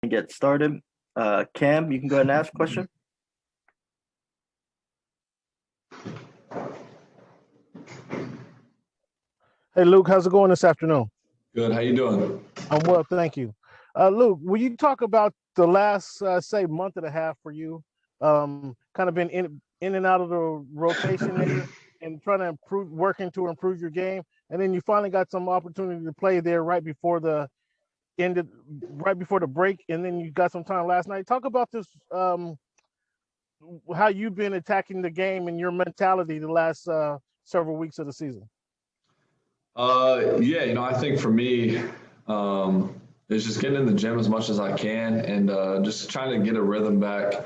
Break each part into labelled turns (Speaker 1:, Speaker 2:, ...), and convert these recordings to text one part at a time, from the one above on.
Speaker 1: Get started. Cam, you can go ahead and ask a question.
Speaker 2: Hey, Luke, how's it going this afternoon?
Speaker 3: Good. How you doing?
Speaker 2: I'm well, thank you. Luke, will you talk about the last, say, month and a half for you? Kind of been in and out of the rotation there and trying to working to improve your game. And then you finally got some opportunity to play there right before the break. And then you got some time last night. Talk about this, how you've been attacking the game and your mentality the last several weeks of the season.
Speaker 3: Yeah, I think for me, it's just getting in the gym as much as I can and just trying to get a rhythm back.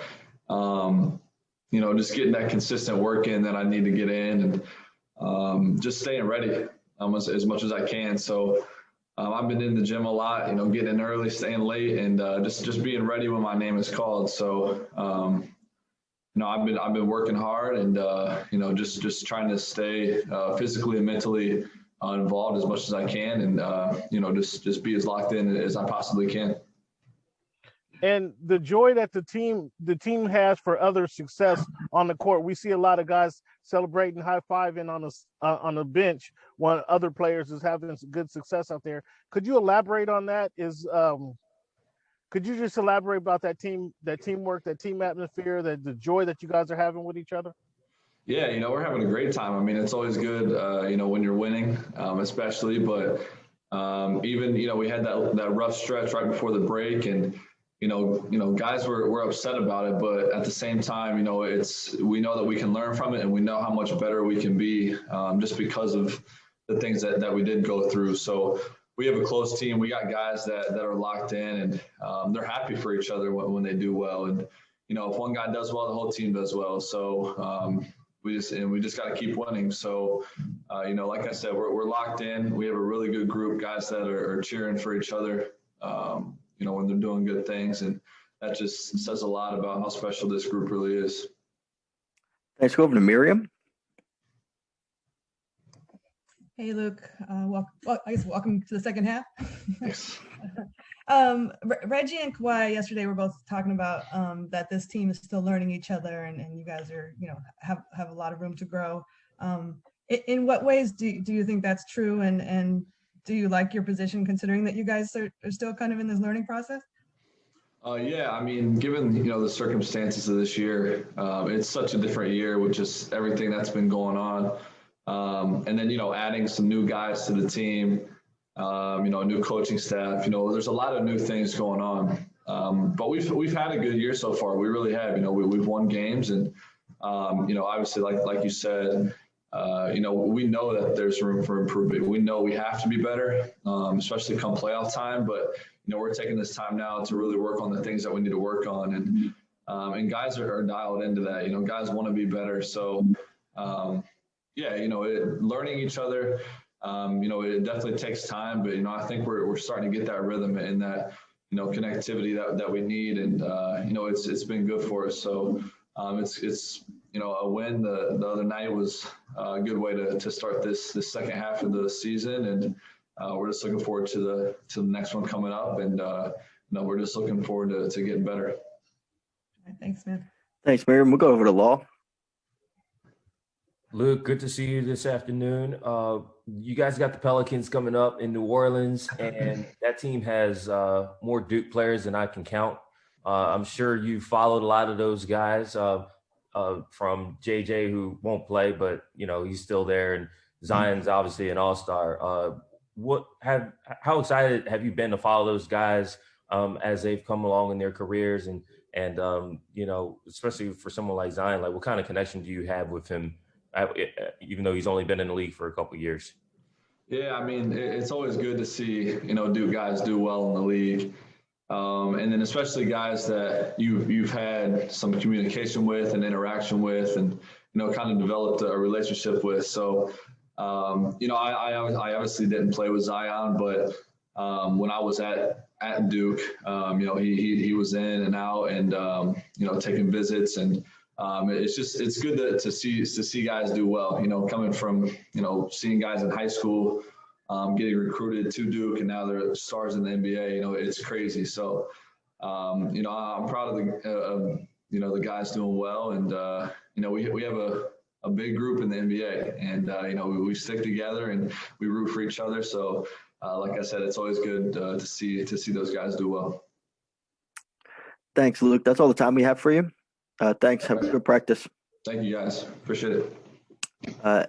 Speaker 3: Just getting that consistent work in that I need to get in and just staying ready as much as I can. So I've been in the gym a lot, getting in early, staying late, and just being ready when my name is called. So I've been working hard and just trying to stay physically and mentally involved as much as I can, and just be as locked in as I possibly can.
Speaker 2: And the joy that the team has for other success on the court, we see a lot of guys celebrating, high-fiving on the bench when other players is having good success out there. Could you elaborate on that? Could you just elaborate about that teamwork, that team atmosphere, the joy that you guys are having with each other?
Speaker 3: Yeah, we're having a great time. I mean, it's always good, when you're winning, especially. But even, we had that rough stretch right before the break, and guys were upset about it. But at the same time, we know that we can learn from it, and we know how much better we can be just because of the things that we did go through. So we have a close team. We got guys that are locked in, and they're happy for each other when they do well. And if one guy does well, the whole team does well. So we just got to keep winning. So, like I said, we're locked in. We have a really good group, guys that are cheering for each other, when they're doing good things. And that just says a lot about how special this group really is.
Speaker 1: Thanks. Go over to Miriam.
Speaker 4: Hey, Luke. Welcome to the second half.
Speaker 3: Thanks.
Speaker 4: Reggie and Kawhi yesterday were both talking about that this team is still learning each other, and you guys are, have a lot of room to grow. In what ways do you think that's true, and do you like your position considering that you guys are still kind of in this learning process?
Speaker 3: Yeah, I mean, given the circumstances of this year, it's such a different year with just everything that's been going on, and then adding some new guys to the team. A new coaching staff, there's a lot of new things going on. But we've had a good year so far. We really have, we've won games and, obviously like you said, we know that there's room for improvement. We know we have to be better, especially come playoff time, but, we're taking this time now to really work on the things that we need to work on. And guys are dialed into that, guys want to be better. So, learning each other, it definitely takes time, but, I think we're starting to get that rhythm and that, connectivity that we need. And, it's been good for us. So it's a win the other night was a good way to start this second half of the season. And we're just looking forward to the next one coming up. And, we're just looking forward to getting better.
Speaker 4: Thanks, man.
Speaker 1: Thanks, Miriam. We'll go over to Law.
Speaker 5: Luke, good to see you this afternoon. You guys got the Pelicans coming up in New Orleans, and that team has more Duke players than I can count. I'm sure you followed a lot of those guys from JJ, who won't play, but he's still there, and Zion's obviously an all-star. How excited have you been to follow those guys as they've come along in their careers, and especially for someone like Zion, like what kind of connection do you have with him? Even though he's only been in the league for a couple of years.
Speaker 3: Yeah, I mean, it's always good to see, Duke guys do well in the league. And then especially guys that you've had some communication with and interaction with and, kind of developed a relationship with. So, I obviously didn't play with Zion, but when I was at Duke, he was in and out and, taking visits and, it's good to see guys do well, coming from, seeing guys in high school, getting recruited to Duke, and now they're stars in the NBA, it's crazy. So, you know, I'm proud of you know, the guys doing well. And, you know, we have a big group in the NBA, and, you know, we stick together and we root for each other. So, like I said, it's always good to see those guys do well.
Speaker 1: Thanks, Luke. That's all the time we have for you. Thanks. Have a good practice.
Speaker 3: Thank you, guys. Appreciate it.